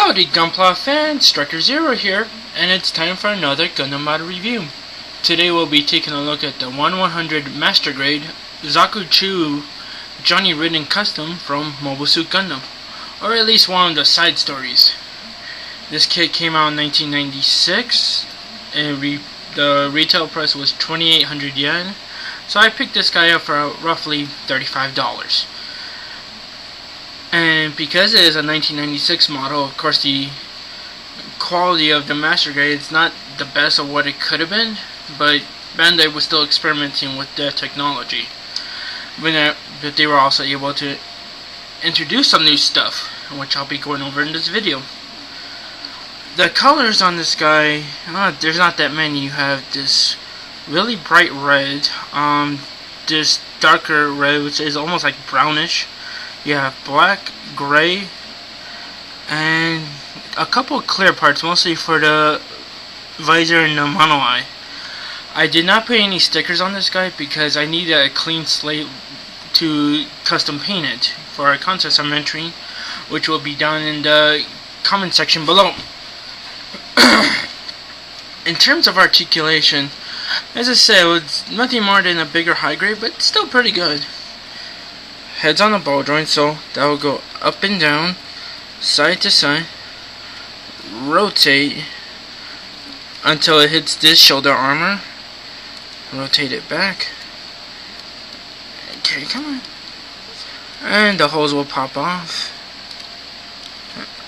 Howdy Gunpla fans, Striker Zero here, and it's time for another Gundam model review. Today we'll be taking a look at the 1/100 Master Grade Zaku Johnny Ridden Custom from Mobile Suit Gundam, or at least one of the side stories. This kit came out in 1996, and the retail price was 2,800 yen, so I picked this guy up for roughly $35. And because it is a 1996 model, of course the quality of the Master Grade is not the best of what it could have been, but Bandai was still experimenting with their technology. But they were also able to introduce some new stuff, which I'll be going over in this video. The colors on this guy, there's not that many. You have this really bright red, this darker red which is almost like brownish. You have black, gray, and a couple of clear parts, mostly for the visor and the mono eye. I did not put any stickers on this guy because I needed a clean slate to custom paint it for a contest I'm entering, which will be down in the comment section below. In terms of articulation, as I said, it was nothing more than a bigger high grade, but still pretty good. Head's on the ball joint, so that will go up and down, side to side, rotate until it hits this shoulder armor, rotate it back. Okay, come on. And the holes will pop off.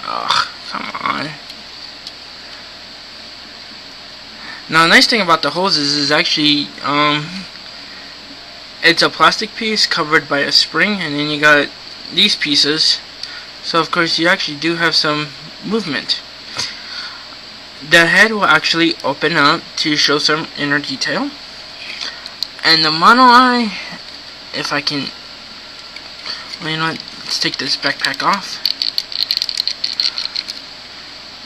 Ugh, come on. Now, the nice thing about the hoses is actually, it's a plastic piece covered by a spring, and then you got these pieces, so of course you actually do have some movement. The head will actually open up to show some inner detail, and the mono eye, if I can, well, you know what, let's take this backpack off.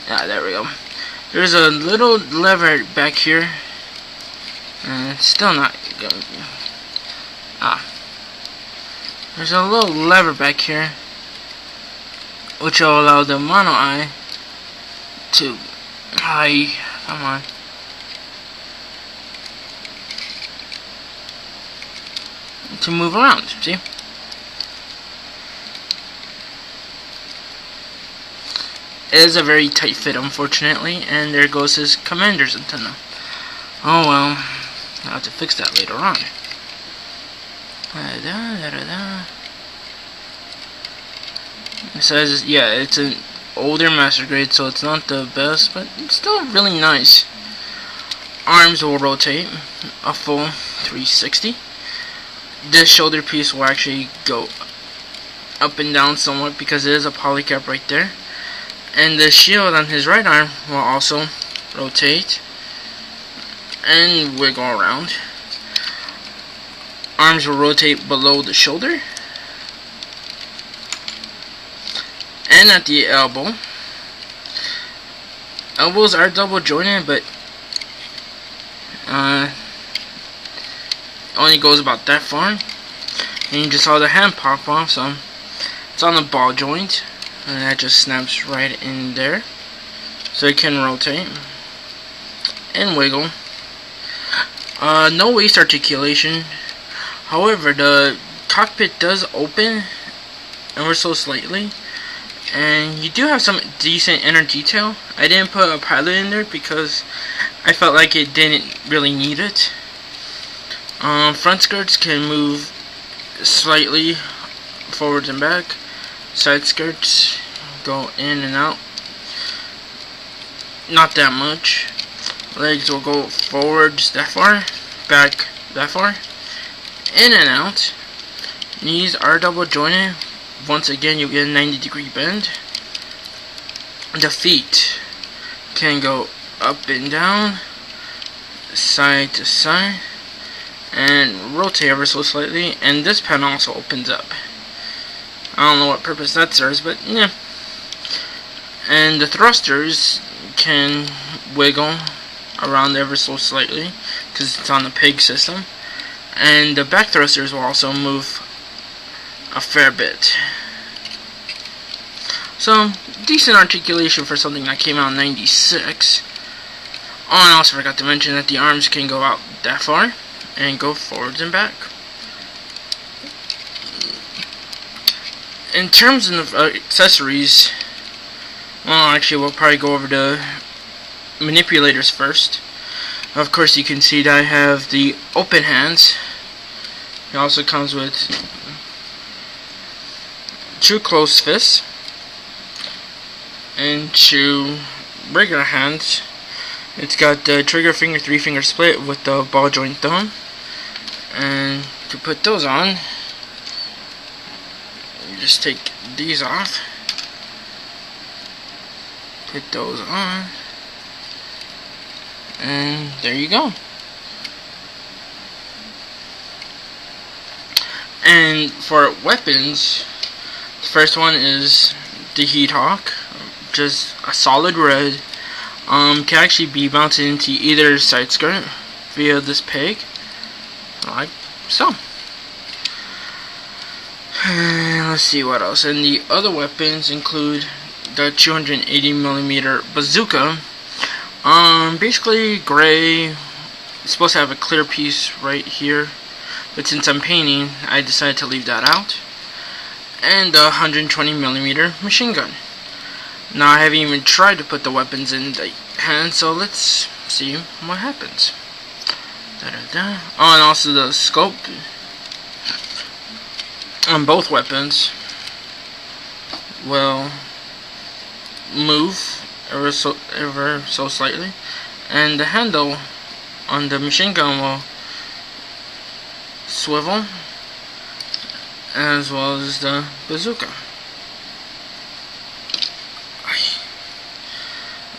Yeah, there we go. There's a little lever back here, and it's still not going. There's a little lever back here which will allow the mono eye to come on. To move around, see? It is a very tight fit, unfortunately, and there goes his commander's antenna. Oh well, I'll have to fix that later on. It says, yeah, it's an older Master Grade, so it's not the best, but it's still really nice. Arms will rotate a full 360. This shoulder piece will actually go up and down somewhat because it is a polycap right there. And the shield on his right arm will also rotate and wiggle around. Arms will rotate below the shoulder and at the elbow. Elbows are double jointed, but only goes about that far. And you just saw the hand pop off, so it's on the ball joint, and that just snaps right in there, so it can rotate and wiggle. No waist articulation. However, the cockpit does open ever so slightly, and you do have some decent inner detail. I didn't put a pilot in there because I felt like it didn't really need it. Front skirts can move slightly forwards and back. Side skirts go in and out. Not that much. Legs will go forwards that far, back that far, in and out. Knees are double jointed. Once again, you get a 90-degree bend. The feet can go up and down, side to side, and rotate ever so slightly. And this panel also opens up. I don't know what purpose that serves, but yeah. And the thrusters can wiggle around ever so slightly because it's on the pig system. And the back thrusters will also move a fair bit. So, decent articulation for something that came out in 96. Oh, and I also forgot to mention that the arms can go out that far and go forwards and back. In terms of accessories, well, actually, we'll probably go over the manipulators first. Of course, you can see that I have the open hands. It also comes with 2 closed fists and 2 regular hands. It's got the trigger finger 3-finger split with the ball joint thumb. And to put those on, you just take these off, put those on, and there you go. And for weapons, the first one is the Heat Hawk, just a solid red. Can actually be mounted into either side skirt via this peg, like so. Let's see what else. And the other weapons include the 280mm bazooka. Basically gray. It's supposed to have a clear piece right here, but since I'm painting, I decided to leave that out. And the 120mm machine gun. Now, I haven't even tried to put the weapons in the hand, so let's see what happens. Oh, and also the scope on both weapons will move ever so slightly, and the handle on the machine gun will swivel, as well as the bazooka.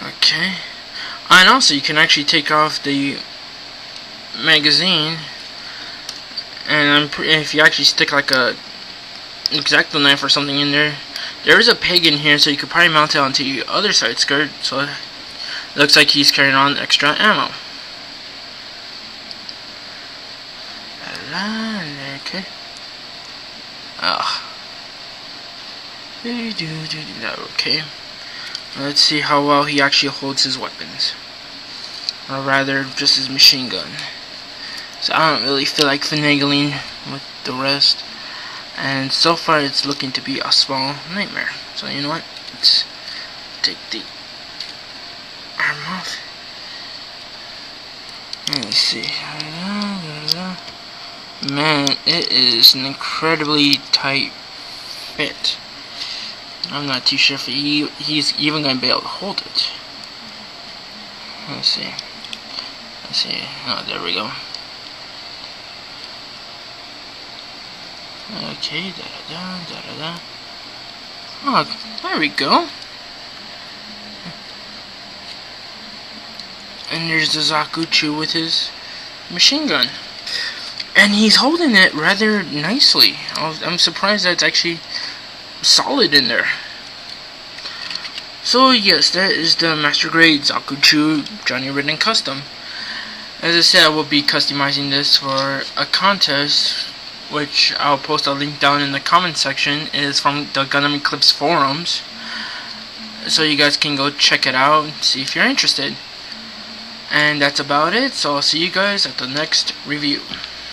Okay, and also you can actually take off the magazine, and if you actually stick like a X-Acto knife or something in there, there is a peg in here, so you could probably mount it onto the other side skirt, so it looks like he's carrying on extra ammo. Okay. Okay. Let's see how well he actually holds his weapons, or rather just his machine gun. So I don't really feel like finagling with the rest, and so far it's looking to be a small nightmare. So you know what, let's take the arm off. Let me see. Man, it is an incredibly tight fit. I'm not too sure if he's even going to be able to hold it. Let's see. Oh, there we go. Okay, Oh, there we go. And there's the Zaku with his machine gun. And he's holding it rather nicely. I'm surprised that it's actually solid in there. So yes, that is the Master Grade Zaku Johnny Ridden Custom. As I said, I will be customizing this for a contest, which I'll post a link down in the comment section. It is from the Gundam Eclipse forums, so you guys can go check it out and see if you're interested. And that's about it, so I'll see you guys at the next review.